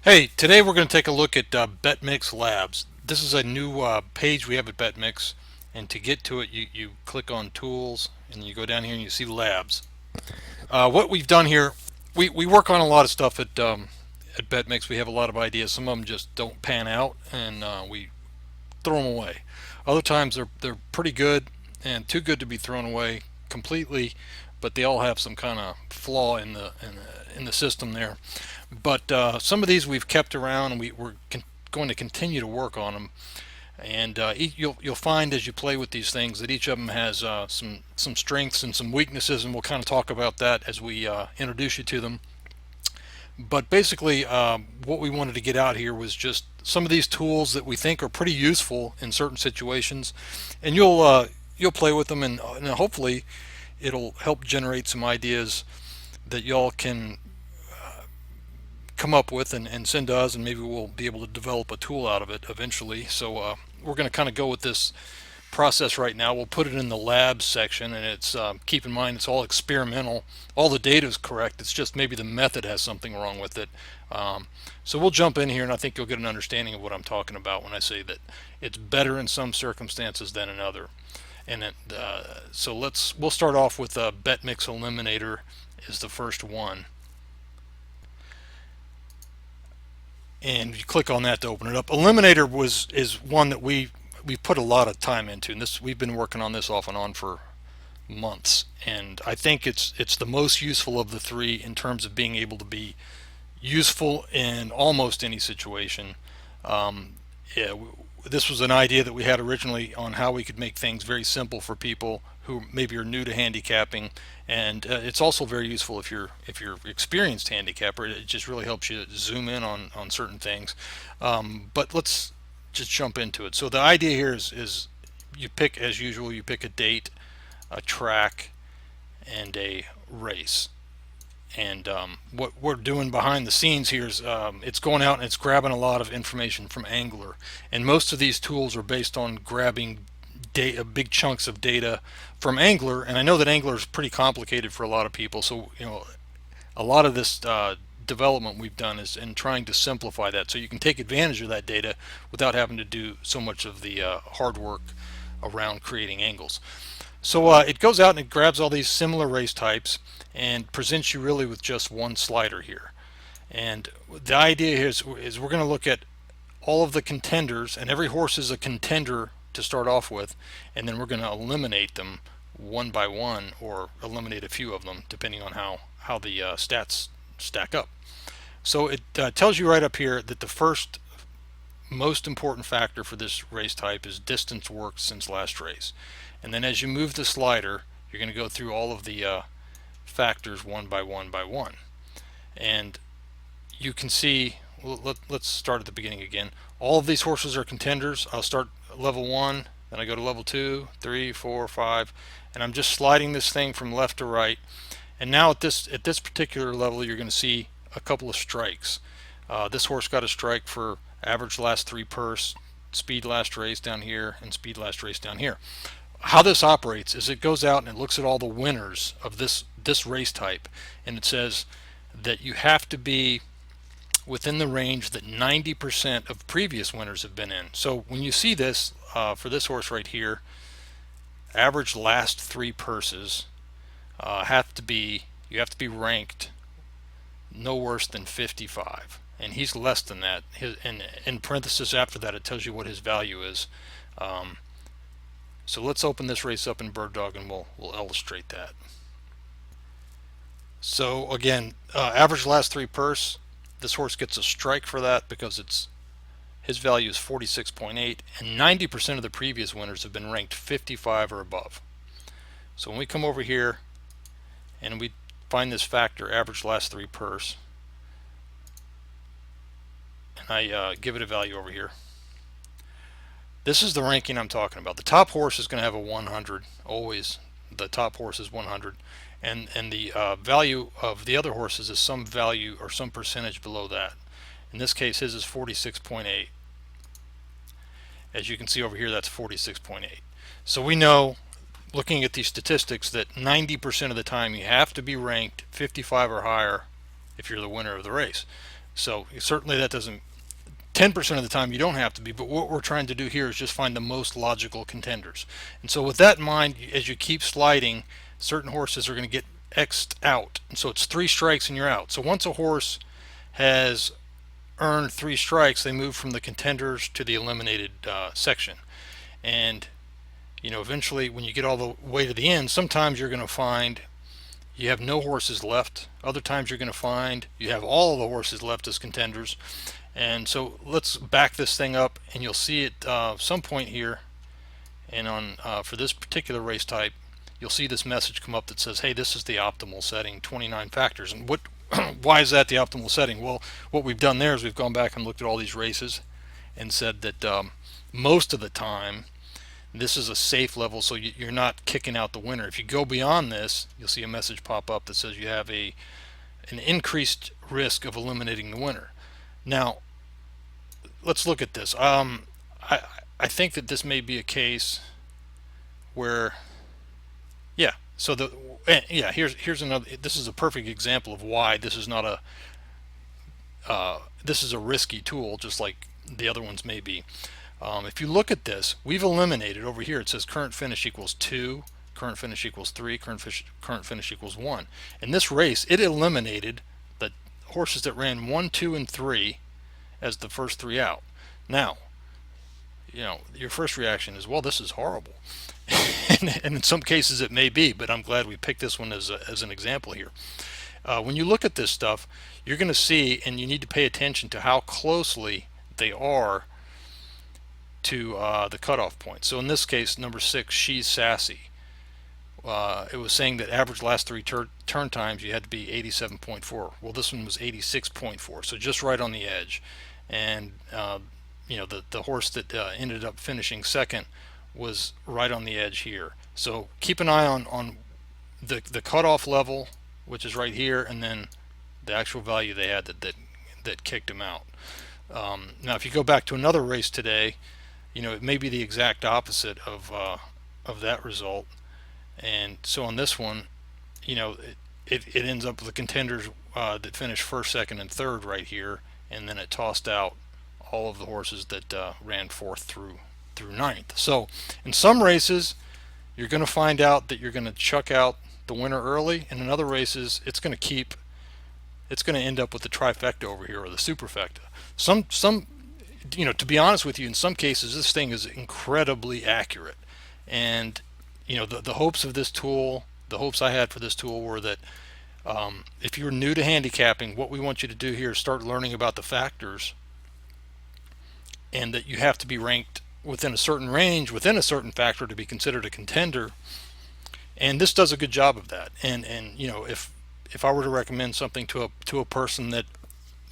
Hey, today we're going to take a look at Betmix Labs. This is a new page we have at Betmix, and to get to it, you click on Tools, and you go down here and you see Labs. What we've done here, we work on a lot of stuff at Betmix. We have a lot of ideas. Some of them just don't pan out, and we throw them away. Other times they're pretty good and too good to be thrown away completely, but they all have some kind of flaw in the system there. But some of these we've kept around, and we're going to continue to work on them. And you'll find as you play with these things that each of them has some strengths and some weaknesses, and we'll kind of talk about that as we introduce you to them. But basically, what we wanted to get out here was just some of these tools that we think are pretty useful in certain situations, and you'll play with them, and hopefully it'll help generate some ideas that y'all can come up with and send to us, and maybe we'll be able to develop a tool out of it eventually. So we're going to kind of go with this process right now. We'll put it in the labs section, and it's keep in mind it's all experimental. All the data is correct. It's just maybe the method has something wrong with it. So we'll jump in here, and I think you'll get an understanding of what I'm talking about when I say that it's better in some circumstances than in other. And so we'll start off with Betmix Eliminator is the first one. And you click on that to open it up. Eliminator is one that we've put a lot of time into, and this we've been working on this off and on for months. And I think it's the most useful of the three in terms of being able to be useful in almost any situation. Yeah, this was an idea that we had originally on how we could make things very simple for people who maybe are new to handicapping, and it's also very useful if you're experienced handicapper. It just really helps you zoom in on certain things. But let's just jump into it. So the idea here is you pick, as usual, you pick a date, a track, and a race. And what we're doing behind the scenes here is it's going out and it's grabbing a lot of information from Angler, and most of these tools are based on grabbing data, big chunks of data from Angler. And I know that Angler is pretty complicated for a lot of people, so a lot of this development we've done is in trying to simplify that so you can take advantage of that data without having to do so much of the hard work around creating angles. So it goes out and it grabs all these similar race types and presents you really with just one slider here. And the idea here is we're going to look at all of the contenders, and every horse is a contender to start off with, and then we're going to eliminate them one by one, or eliminate a few of them depending on how the stats stack up. So it tells you right up here that the first most important factor for this race type is distance worked since last race. And then as you move the slider, you're going to go through all of the factors one by one by one. And you can see, let's start at the beginning again. All of these horses are contenders. I'll start level 1, then I go to level 2, 3, 4, 5, and I'm just sliding this thing from left to right. And now at this particular level, you're going to see a couple of strikes. This horse got a strike for average last 3 purse, speed last race down here, and speed last race down here. How this operates is it goes out and it looks at all the winners of this race type, and it says that you have to be within the range that 90% of previous winners have been in. So when you see this for this horse right here, average last 3 purses you have to be ranked no worse than 55, and he's less than that. And in parenthesis after that, it tells you what his value is. So let's open this race up in Bird Dog, and we'll illustrate that. So again, average last 3 purse. This horse gets a strike for that because his value is 46.8, and 90% of the previous winners have been ranked 55 or above. So when we come over here and we find this factor, average last 3 purse, and I give it a value over here, this is the ranking I'm talking about. The top horse is going to have a 100, always. The top horse is 100, and the value of the other horses is some value or some percentage below that. In this case, his is 46.8. As you can see over here, that's 46.8. So we know, looking at these statistics, that 90% of the time you have to be ranked 55 or higher if you're the winner of the race. So certainly that doesn't 10% of the time you don't have to be, but what we're trying to do here is just find the most logical contenders. And so with that in mind, as you keep sliding, certain horses are going to get X'd out. And so it's 3 strikes and you're out. So once a horse has earned 3 strikes, they move from the contenders to the eliminated section. And eventually when you get all the way to the end, sometimes you're going to find you have no horses left. Other times you're going to find you have all of the horses left as contenders. And so let's back this thing up, and you'll see at some point here, and on for this particular race type, you'll see this message come up that says, hey, this is the optimal setting, 29 factors. And what why is that the optimal setting? Well, what we've done there is we've gone back and looked at all these races and said that most of the time this is a safe level, so you're not kicking out the winner. If you go beyond this, you'll see a message pop up that says you have an increased risk of eliminating the winner. Now, let's look at this. I think that this may be a case where, yeah. So here's another. This is a perfect example of why this is not this is a risky tool, just like the other ones may be. If you look at this, we've eliminated over here. It says current finish equals 2, current finish equals 3, current finish equals 1. In this race, it eliminated the horses that ran 1, 2, and 3 as the first 3 out. Now, your first reaction is, well, this is horrible. and in some cases it may be, but I'm glad we picked this one as an example here. When you look at this stuff, you're going to see, and you need to pay attention to how closely they are to the cutoff point. So in this case, number 6, She's Sassy. It was saying that average last 3 turn times you had to be 87.4. Well, this one was 86.4, so just right on the edge. And the horse that ended up finishing second was right on the edge here. So keep an eye on the cutoff level, which is right here, and then the actual value they had that kicked him out. Now, if you go back to another race today, it may be the exact opposite of that result. And so on this one, it ends up with the contenders that finished first, second, and third right here, and then it tossed out all of the horses that ran fourth through ninth. So in some races, you're going to find out that you're going to chuck out the winner early, and in other races, it's going to end up with the trifecta over here, or the superfecta. Some to be honest with you, in some cases this thing is incredibly accurate. And the hopes of this tool, the hopes I had for this tool were that if you're new to handicapping, what we want you to do here is start learning about the factors, and that you have to be ranked within a certain range, within a certain factor, to be considered a contender. And this does a good job of that. And if I were to recommend something to a person that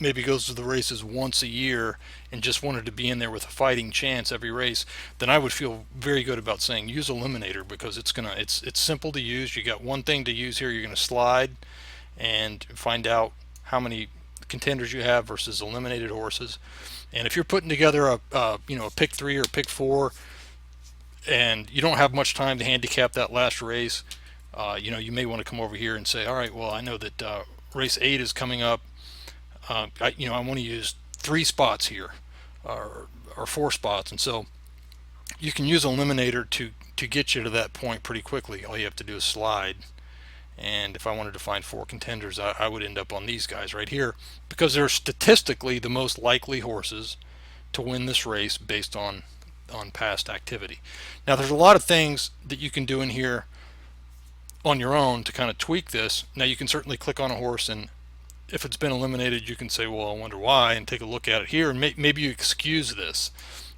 maybe goes to the races once a year and just wanted to be in there with a fighting chance every race, then I would feel very good about saying use Eliminator, because it's simple to use. You got one thing to use here. You're going to slide and find out how many contenders you have versus eliminated horses. And if you're putting together a pick 3 or pick 4, and you don't have much time to handicap that last race, you may want to come over here and say, all right, well, I know that race 8 is coming up. I want to use 3 spots here, or 4 spots, and so you can use Eliminator to get you to that point pretty quickly. All you have to do is slide, and if I wanted to find 4 contenders, I would end up on these guys right here, because they're statistically the most likely horses to win this race based on past activity. Now, there's a lot of things that you can do in here on your own to kind of tweak this. Now, you can certainly click on a horse, and if it's been eliminated, you can say, well, I wonder why, and take a look at it here, and maybe you excuse this.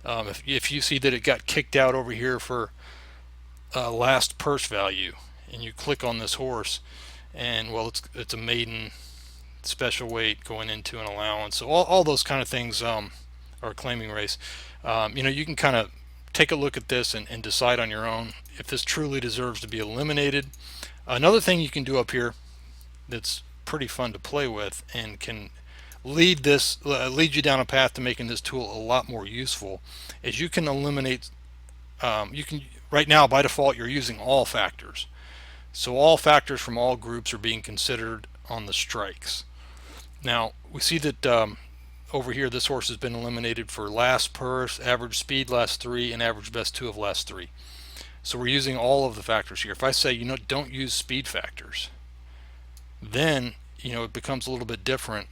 If you see that it got kicked out over here for last purse value, and you click on this horse, and well, it's a maiden special weight going into an allowance, so all those kind of things are a claiming race. You can kind of take a look at this and decide on your own if this truly deserves to be eliminated. Another thing you can do up here that's pretty fun to play with and can lead you down a path to making this tool a lot more useful is you can eliminate right now by default you're using all factors, so all factors from all groups are being considered on the strikes. Now we see that over here this horse has been eliminated for last purse, average speed last 3, and average best 2 of last 3. So we're using all of the factors here. If I say, don't use speed factors, then it becomes a little bit different.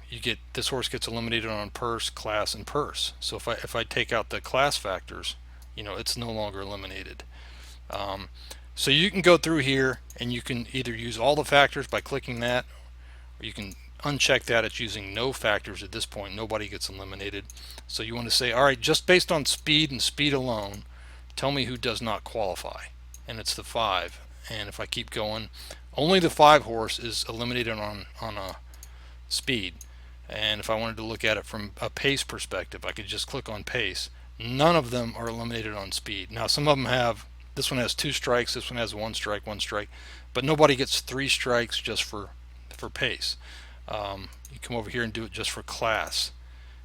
You get this horse gets eliminated on purse, class, and purse. So if I take out the class factors, it's no longer eliminated. So you can go through here and you can either use all the factors by clicking that, or you can uncheck that. It's using no factors at this point. Nobody gets eliminated. So you want to say, all right, just based on speed and speed alone, tell me who does not qualify. And it's the 5. And if I keep going, only the 5 horse is eliminated on a speed. And if I wanted to look at it from a pace perspective, I could just click on pace. None of them are eliminated on speed. Now some of them have, this one has 2 strikes, this one has 1 strike, but nobody gets 3 strikes just for pace. You come over here and do it just for class,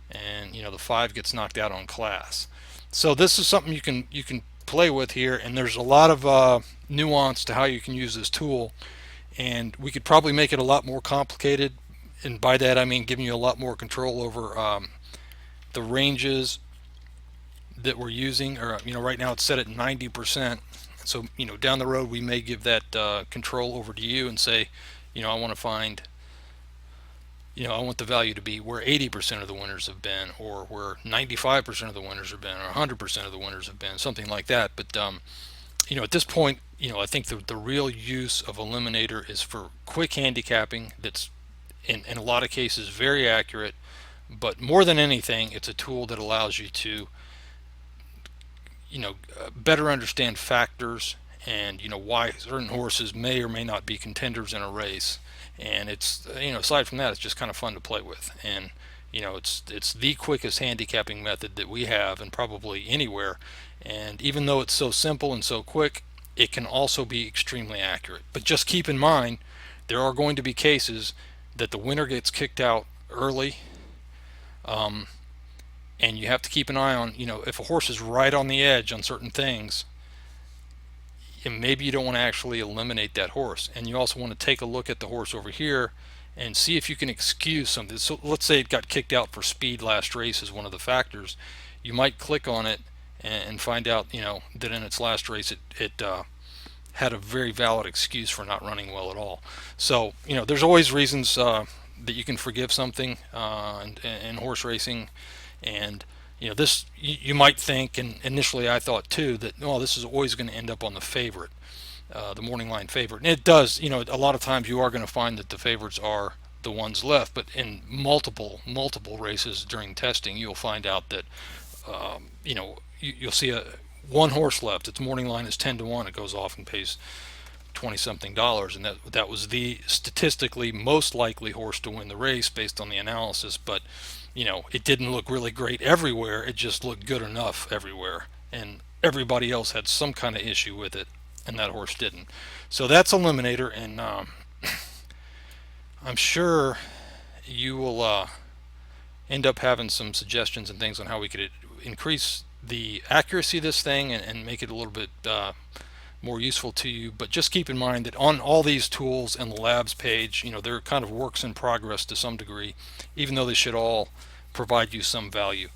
and the 5 gets knocked out on class. So this is something you can play with here, and there's a lot of nuance to how you can use this tool, and we could probably make it a lot more complicated, and by that I mean giving you a lot more control over the ranges that we're using. Or right now it's set at 90%. So down the road we may give that control over to you and say, I want to find, I want the value to be where 80% of the winners have been, or where 95% of the winners have been, or 100% of the winners have been, something like that. But at this point, I think the real use of Eliminator is for quick handicapping. That's in a lot of cases very accurate, but more than anything, it's a tool that allows you to better understand factors, and why certain horses may or may not be contenders in a race. And it's aside from that, it's just kind of fun to play with. And it's the quickest handicapping method that we have, and probably anywhere. And even though it's so simple and so quick, it can also be extremely accurate. But just keep in mind, there are going to be cases that the winner gets kicked out early, and you have to keep an eye on, if a horse is right on the edge on certain things, and maybe you don't want to actually eliminate that horse. And you also want to take a look at the horse over here and see if you can excuse something. So let's say it got kicked out for speed last race as one of the factors. You might click on it and find out, that in its last race it had a very valid excuse for not running well at all. So there's always reasons that you can forgive something in horse racing. And this, you might think, and initially I thought too, that this is always going to end up on the favorite, the morning line favorite. And it does. A lot of times you are going to find that the favorites are the ones left, but in multiple races during testing, you'll find out that you'll see one horse left. Its morning line is 10-1. It goes off and pays $20-something, and that was the statistically most likely horse to win the race based on the analysis. But it didn't look really great everywhere. It just looked good enough everywhere, and everybody else had some kind of issue with it, and that horse didn't. So that's Eliminator, and I'm sure you will end up having some suggestions and things on how we could increase the accuracy of this thing and make it a little bit more useful to you. But just keep in mind that on all these tools and the labs page, they're kind of works in progress to some degree, even though they should all provide you some value.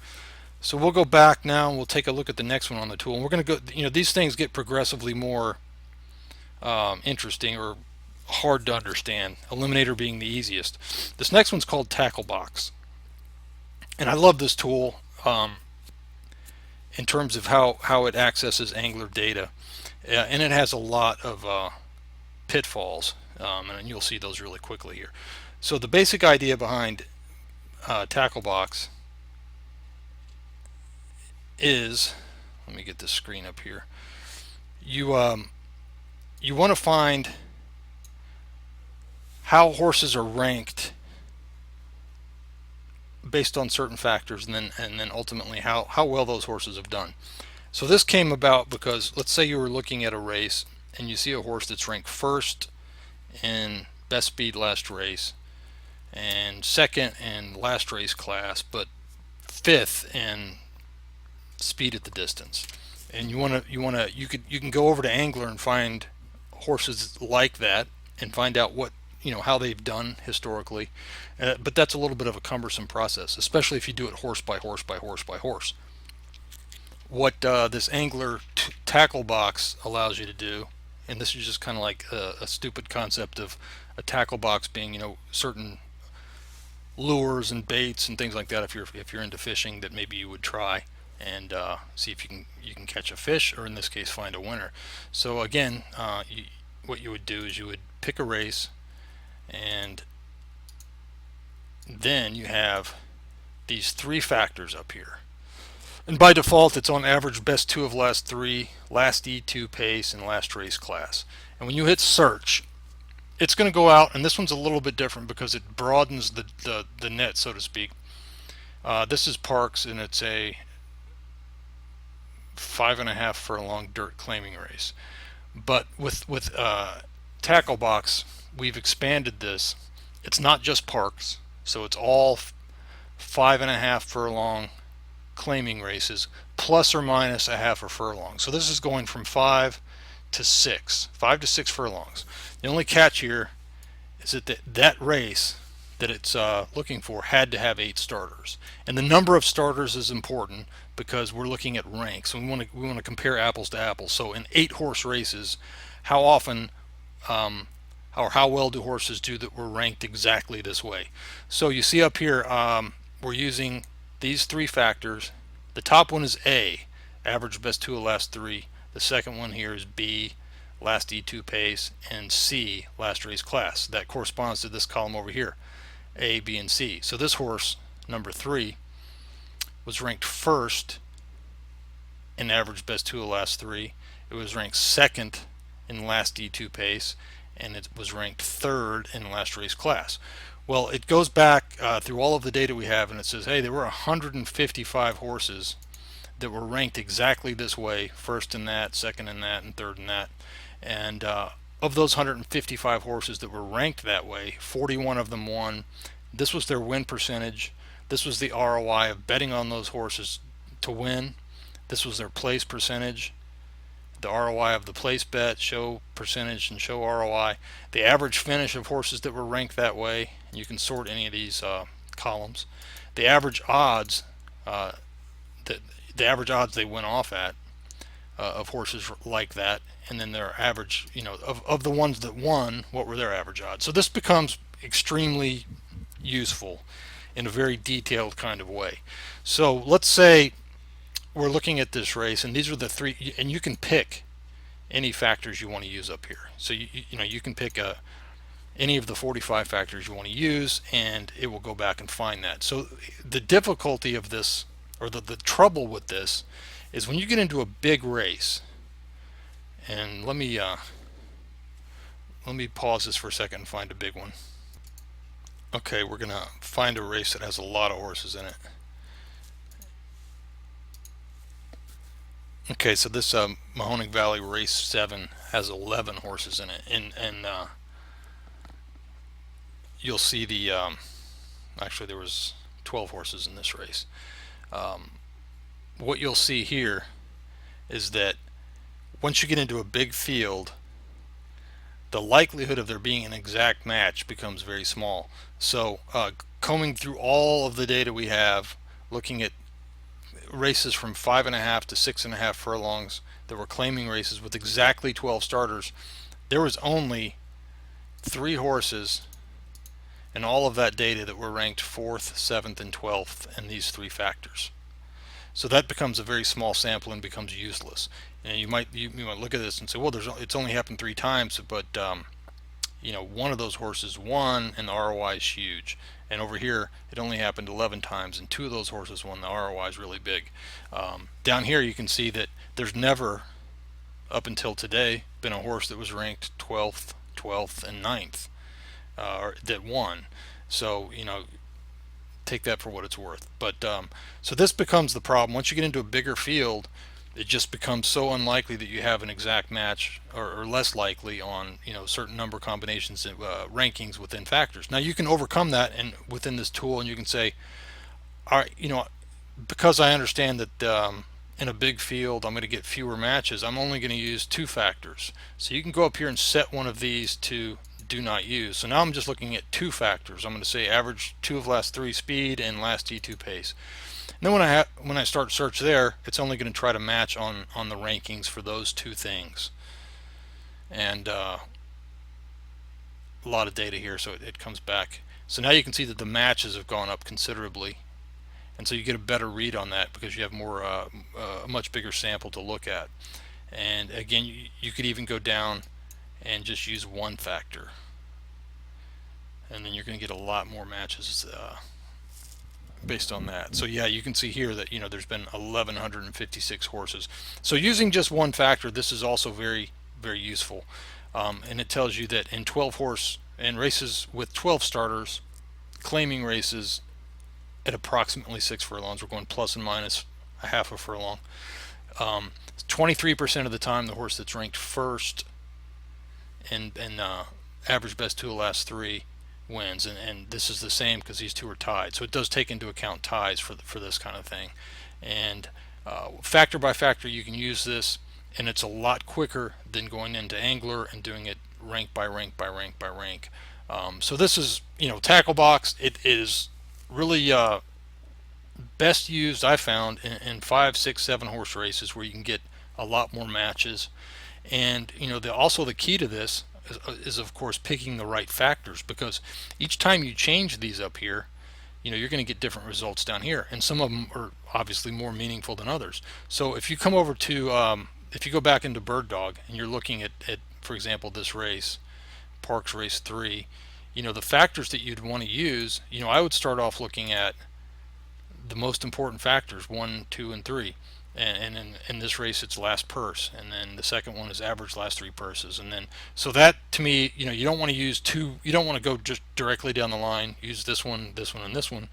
So we'll go back now and we'll take a look at the next one on the tool. And we're going to go, these things get progressively more interesting or hard to understand, Eliminator being the easiest. This next one's called Tacklebox. And I love this tool in terms of how it accesses angler data. And it has a lot of pitfalls, and you'll see those really quickly here. So the basic idea behind Tacklebox is, let me get this screen up here. You want to find how horses are ranked based on certain factors, and then ultimately how well those horses have done. So this came about because, let's say you were looking at a race and you see a horse that's ranked first in best speed last race and second in last race class, but fifth in speed at the distance. And you can go over to Angler and find horses like that and find out what how they've done historically, but that's a little bit of a cumbersome process, especially if you do it horse by horse by horse by horse. What this angler tackle box allows you to do, and this is just kind of like a stupid concept of a tackle box being, certain lures and baits and things like that. If you're into fishing, that maybe you would try and see if you can catch a fish, or in this case, find a winner. So again, what you would do is you would pick a race, and then you have these three factors up here. And by default, it's on average best two of last three, last E2 pace, and last race class. And when you hit search, it's going to go out, and this one's a little bit different because it broadens the net, so to speak. This is Parks, and it's a 5.5 furlong dirt claiming race. But with Tacklebox, we've expanded this. It's not just Parks, so it's all 5.5 furlong claiming races, plus or minus a half a furlong. So this is going from 5 to 6 furlongs. The only catch here is that that race that it's looking for had to have 8 starters, and the number of starters is important because we're looking at ranks. We want to compare apples to apples. So in 8 horse races, how often or how well do horses do that were ranked exactly this way? So you see up here, we're using these 3 factors. The top one is A, average best 2 of last 3. The second one here is B, last E2 pace, and C, last race class. That corresponds to this column over here, A, B, and C. So this horse, number 3, was ranked first in average best 2 of last 3. It was ranked second in last E2 pace, and it was ranked third in last race class. Well, it goes back through all of the data we have, and it says, hey, there were 155 horses that were ranked exactly this way, first in that, second in that, and third in that. And of those 155 horses that were ranked that way, 41 of them won. This was their win percentage. This was the ROI of betting on those horses to win. This was their place percentage, the ROI of the place bet, show percentage, and show ROI. The average finish of horses that were ranked that way. You can sort any of these columns. The average odds, the average odds they went off at of horses like that, and then their average, of the ones that won, what were their average odds. So this becomes extremely useful in a very detailed kind of way. So let's say we're looking at this race, and these are the 3, and you can pick any factors you want to use up here. So you can pick any of the 45 factors you want to use, and it will go back and find that. So the difficulty of this, or the trouble with this, is when you get into a big race. And let me pause this for a second and find a big one. Okay, we're gonna find a race that has a lot of horses in it. Okay, so this Mahoning Valley race 7 has 11 horses in it, and you'll see the actually there was 12 horses in this race. What you'll see here is that once you get into a big field, the likelihood of there being an exact match becomes very small. So combing through all of the data we have, looking at races from 5.5 to 6.5 furlongs that were claiming races with exactly 12 starters, there was only 3 horses in all of that data that were ranked 4th, 7th, and 12th in these 3 factors. So that becomes a very small sample and becomes useless. And you might look at this and say, well, it's only happened 3 times, but one of those horses won, and the ROI is huge. And over here, it only happened 11 times, and 2 of those horses won. The ROI is really big. Down here, you can see that there's never, up until today, been a horse that was ranked 12th, and 9th, that won. So take that for what it's worth. But so this becomes the problem. Once you get into a bigger field, it just becomes so unlikely that you have an exact match, or less likely on certain number combinations and rankings within factors. Now you can overcome that and within this tool, and you can say, all right, because I understand that in a big field I'm going to get fewer matches, I'm only going to use 2 factors. So you can go up here and set one of these to do not use. So now I'm just looking at two factors. I'm going to say average 2 of last 3 speed and last T2 pace. And then when I start search there, it's only going to try to match on the rankings for those two things. And a lot of data here, so it comes back. So now you can see that the matches have gone up considerably, and so you get a better read on that because you have more a much bigger sample to look at. And again, you could even go down and just use one factor, and then you're going to get a lot more matches based on that. So yeah, you can see here that there's been 1,156 horses. So using just one factor, this is also very useful, and it tells you that in 12 horse and races with 12 starters, claiming races at approximately 6 furlongs, we're going plus and minus a half a furlong. 23% of the time, the horse that's ranked first and average best 2 of last 3 wins, and this is the same because these two are tied. So it does take into account ties for this kind of thing. And factor by factor, you can use this, and it's a lot quicker than going into Angler and doing it rank by rank by rank by rank. So this is Tacklebox. It is really best used, I found, in 5, 6, 7 horse races where you can get a lot more matches. And also the key to this is of course picking the right factors, because each time you change these up here, you're going to get different results down here, and some of them are obviously more meaningful than others. So if you come over to if you go back into Bird Dog and you're looking at for example this race, Parks race 3, the factors that you'd want to use, I would start off looking at the most important factors, 1, 2, and 3. And in this race it's last purse, and then the second one is average last 3 purses. And then so that, to me, you don't want to use two, you don't want to go just directly down the line, use this one, and this one,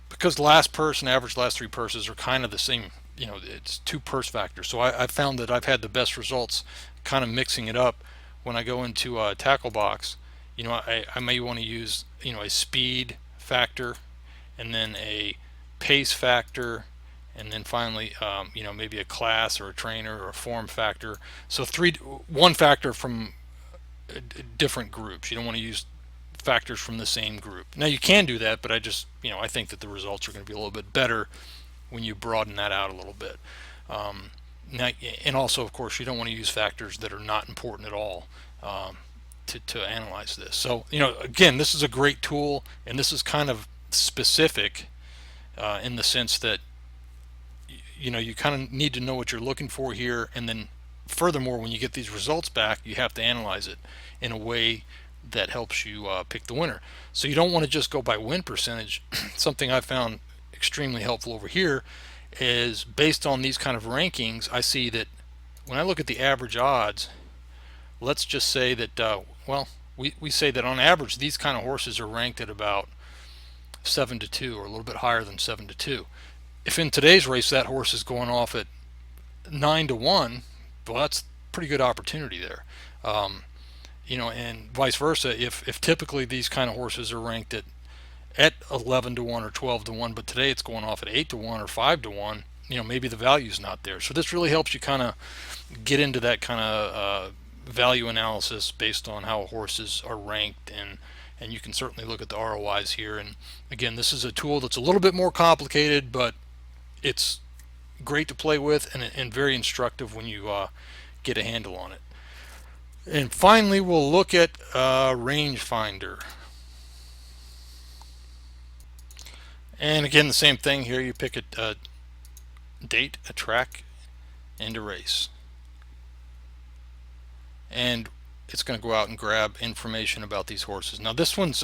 because last purse and average last 3 purses are kind of the same. It's 2 purse factors. So I found that I've had the best results kind of mixing it up. When I go into Tacklebox, I may want to use a speed factor, and then a pace factor, and then finally maybe a class or a trainer or a form factor. So one factor from different groups. You don't want to use factors from the same group. Now you can do that, but I think that the results are going to be a little bit better when you broaden that out a little bit. Now, and also of course you don't want to use factors that are not important at all to analyze this. So again, this is a great tool, and this is kind of specific in the sense that you kind of need to know what you're looking for here, and then furthermore, when you get these results back, you have to analyze it in a way that helps you pick the winner. So you don't want to just go by win percentage. Something I found extremely helpful over here is, based on these kind of rankings, I see that when I look at the average odds, let's just say that we say that on average these kind of horses are ranked at about 7-2, or a little bit higher than 7-2. If in today's race that horse is going off at 9-1, well, that's pretty good opportunity there. And vice versa. If typically these kind of horses are ranked at 11-1 or 12-1, but today it's going off at 8-1 or 5-1, maybe the value's not there. So this really helps you kind of get into that kind of value analysis based on how horses are ranked, and you can certainly look at the ROIs here. And again, this is a tool that's a little bit more complicated, but it's great to play with, and very instructive when you get a handle on it. And finally, we'll look at Rangefinder. And again, the same thing here. You pick a date, a track, and a race, and it's going to go out and grab information about these horses. Now this one's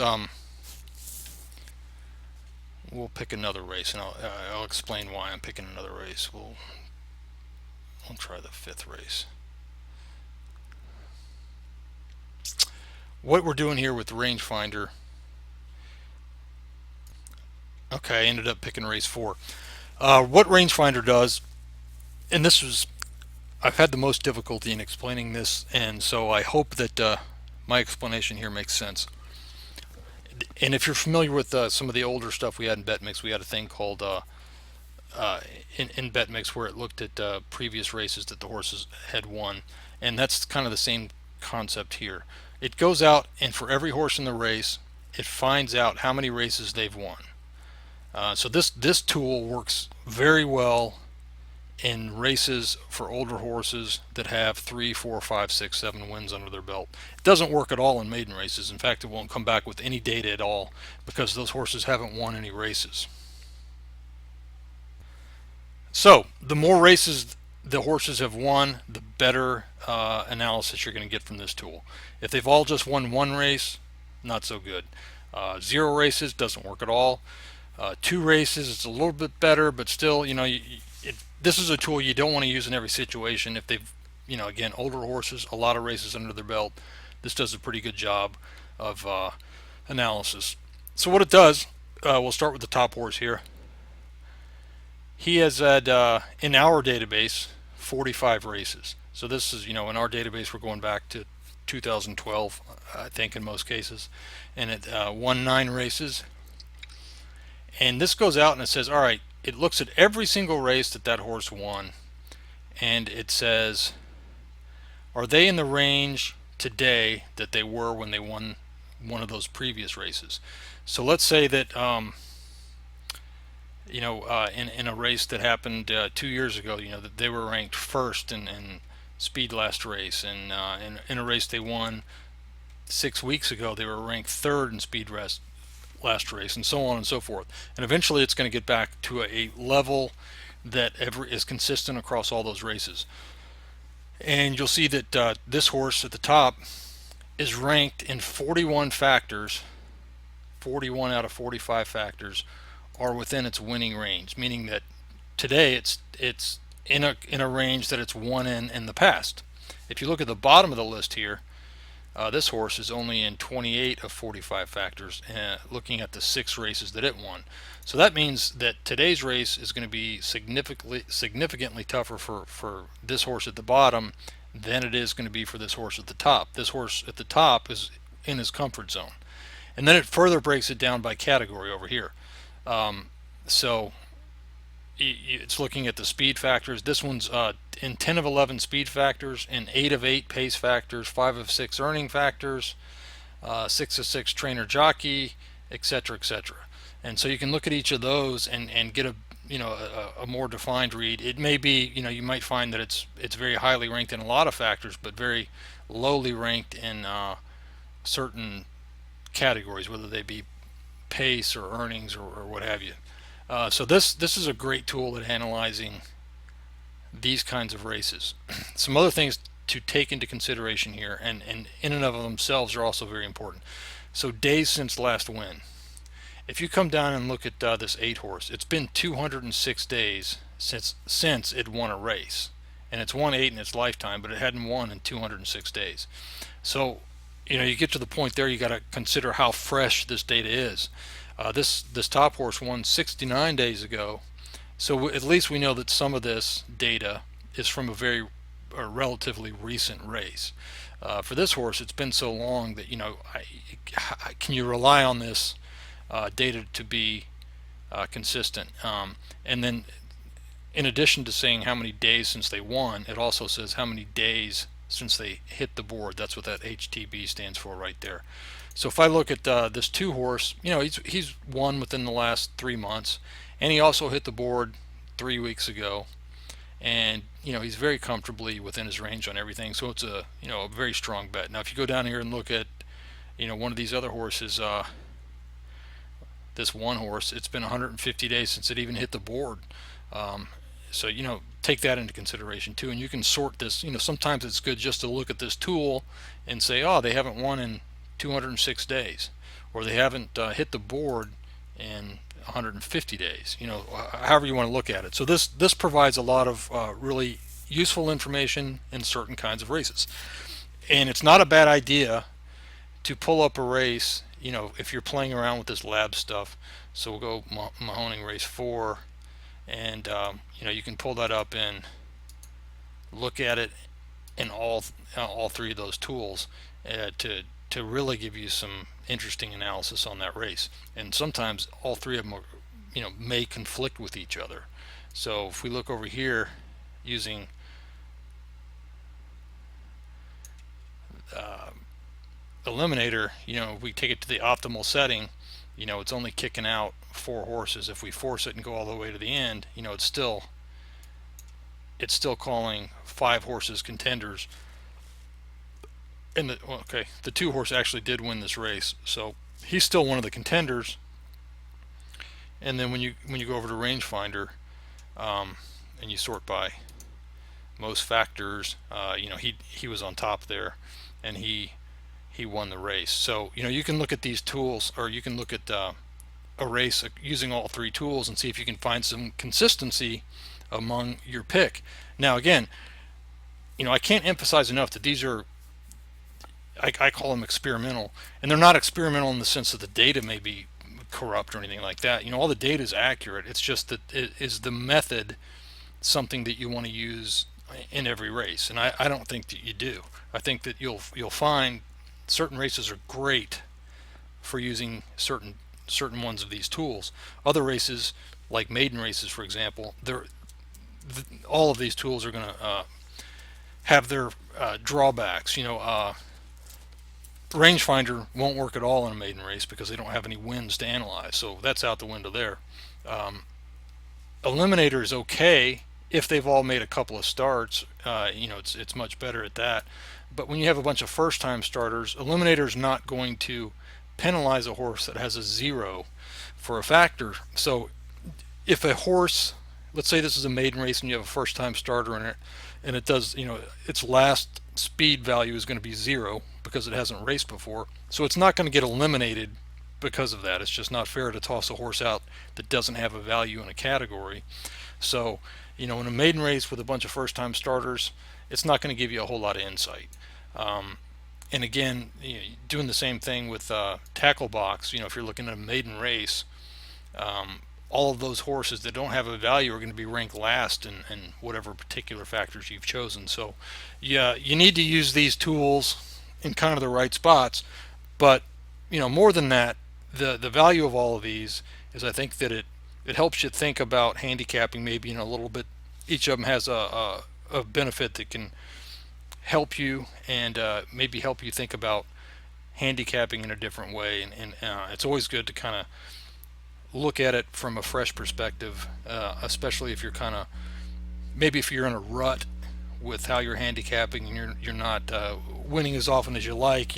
we'll pick another race, and I'll explain why I'm picking another race. We'll try the 5th race. What we're doing here with the Rangefinder, okay, I ended up picking race 4. What Rangefinder does, and I've had the most difficulty in explaining this, and so I hope that my explanation here makes sense. And if you're familiar with some of the older stuff we had in Betmix, we had a thing called in Betmix where it looked at previous races that the horses had won, and that's kind of the same concept here. It goes out, and for every horse in the race, it finds out how many races they've won. So this tool works very well in races for older horses that have 3, 4, 5, 6, 7 wins under their belt. It doesn't work at all in maiden races. In fact, it won't come back with any data at all because those horses haven't won any races. So the more races the horses have won, the better analysis you're going to get from this tool. If they've all just won one race, not so good. 0 races doesn't work at all. 2 races, it's a little bit better, but still, this is a tool you don't want to use in every situation. If they've, again, older horses, a lot of races under their belt, this does a pretty good job of analysis. So what it does, we'll start with the top horse here. He has had, in our database, 45 races. So this is, in our database, we're going back to 2012, I think, in most cases. And it won 9 races. And this goes out and it says, all right, it looks at every single race that horse won, and it says, are they in the range today that they were when they won one of those previous races? So let's say that in a race that happened 2 years ago, that they were ranked first in speed last race, and in a race they won 6 weeks ago, they were ranked third in speed last race, and so on and so forth. And eventually it's going to get back to a level that is consistent across all those races. And you'll see that this horse at the top is ranked in 41 factors. 41 out of 45 factors are within its winning range, meaning that today it's in a range that it's won in the past. If you look at the bottom of the list here, this horse is only in 28 of 45 factors, looking at the 6 races that it won. So that means that today's race is going to be significantly tougher for this horse at the bottom than it is going to be for this horse at the top. This horse at the top is in his comfort zone. And then it further breaks it down by category over here. So it's looking at the speed factors. This one's in 10 of 11 speed factors, in 8 of 8 pace factors, 5 of 6 earning factors, 6 of 6 trainer jockey, etc., etc. And so you can look at each of those and get a more defined read. It may be, you might find that it's very highly ranked in a lot of factors, but very lowly ranked in certain categories, whether they be pace or earnings or what have you. So this is a great tool at analyzing these kinds of races. Some other things to take into consideration here, and in and of themselves are also very important. So days since last win. If you come down and look at this 8 horse, it's been 206 days since it won a race, and it's won 8 in its lifetime, but it hadn't won in 206 days. So you get to the point there, you got to consider how fresh this data is. This top horse won 69 days ago, so at least we know that some of this data is from a relatively recent race. For this horse, it's been so long that can you rely on this data to be consistent? And then, in addition to saying how many days since they won, it also says how many days since they hit the board. That's what that HTB stands for right there. So if I look at this 2 horse, he's won within the last 3 months, and he also hit the board 3 weeks ago, and he's very comfortably within his range on everything. So it's a a very strong bet. Now if you go down here and look at one of these other horses, this one horse, it's been 150 days since it even hit the board. So take that into consideration too, and you can sort this. Sometimes it's good just to look at this tool and say, oh, they haven't won in 206 days, or they haven't hit the board in 150 days. However you want to look at it. So this provides a lot of really useful information in certain kinds of races, and it's not a bad idea to pull up a race. If you're playing around with this lab stuff. So we'll go Mahoning race 4, and you can pull that up and look at it in all 3 of those tools to really give you some interesting analysis on that race. And sometimes all 3 of them are, may conflict with each other. So if we look over here using Eliminator, we take it to the optimal setting, it's only kicking out 4 horses. If we force it and go all the way to the end, it's still calling 5 horses contenders. And the 2 horse actually did win this race, so he's still one of the contenders. And then when you go over to Rangefinder, and you sort by most factors, he was on top there, and he won the race. So you can look at these tools, or you can look at a race using all 3 tools and see if you can find some consistency among your pick. Now again, I can't emphasize enough that these are, I call them experimental, and they're not experimental in the sense that the data may be corrupt or anything like that. All the data is accurate. It's just that is the method something that you want to use in every race, and I don't think that you do. I think that you'll find certain races are great for using certain ones of these tools. Other races, like maiden races, for example, all of these tools are going to have their drawbacks. Rangefinder won't work at all in a maiden race because they don't have any wins to analyze, so that's out the window there. Eliminator is okay if they've all made a couple of starts. It's much better at that. But when you have a bunch of first-time starters, Eliminator is not going to penalize a horse that has a 0 for a factor. So if a horse, let's say this is a maiden race and you have a first-time starter in it, and it does, its last speed value is going to be 0 because it hasn't raced before, so it's not going to get eliminated because of that. It's just not fair to toss a horse out that doesn't have a value in a category. So in a maiden race with a bunch of first-time starters, it's not going to give you a whole lot of insight. And again, doing the same thing with Tacklebox. If you're looking at a maiden race, all of those horses that don't have a value are going to be ranked last in whatever particular factors you've chosen. So yeah, you need to use these tools in kind of the right spots. But more than that, the value of all of these is, I think that it helps you think about handicapping maybe in a little bit. Each of them has a benefit that can help you, and maybe help you think about handicapping in a different way. And it's always good to kind of look at it from a fresh perspective, especially if you're maybe if you're in a rut with how you're handicapping and you're not winning as often as you like.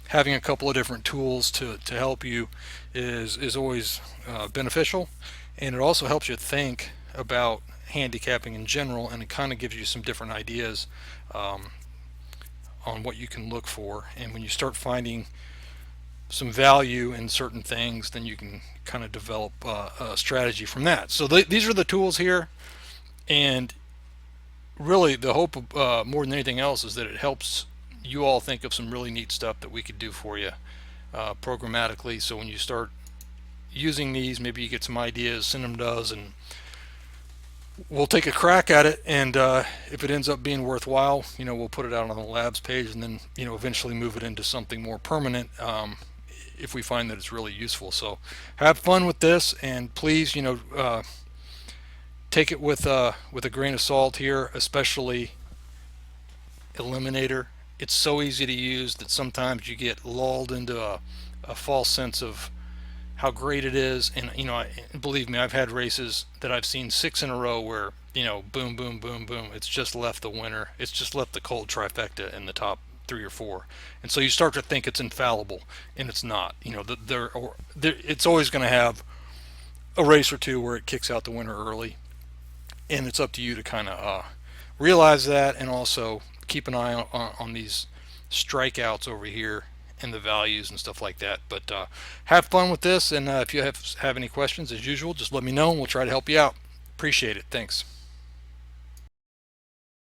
Having a couple of different tools to help you is always beneficial, and it also helps you think about handicapping in general, and it kind of gives you some different ideas on what you can look for. And when you start finding some value in certain things, then you can kind of develop a strategy from that. So these are the tools here, and really the hope of, more than anything else, is that it helps you all think of some really neat stuff that we could do for you programmatically. So when you start using these, maybe you get some ideas, send them to us, and we'll take a crack at it. And if it ends up being worthwhile, we'll put it out on the labs page, and then eventually move it into something more permanent if we find that it's really useful. So have fun with this, and please take it with a grain of salt here, especially Eliminator. It's so easy to use that sometimes you get lulled into a false sense of how great it is. And believe me, I've had races that I've seen 6 in a row where boom, boom, boom, boom, it's just left the winner. It's just left the cold trifecta in the top 3 or 4, and so you start to think it's infallible, and it's not. It's always going to have a race or two where it kicks out the winner early, and it's up to you to kind of realize that, and also keep an eye on these strikeouts over here and the values and stuff like that. But have fun with this, and if you have any questions, as usual, just let me know and we'll try to help you out. Appreciate it. Thanks.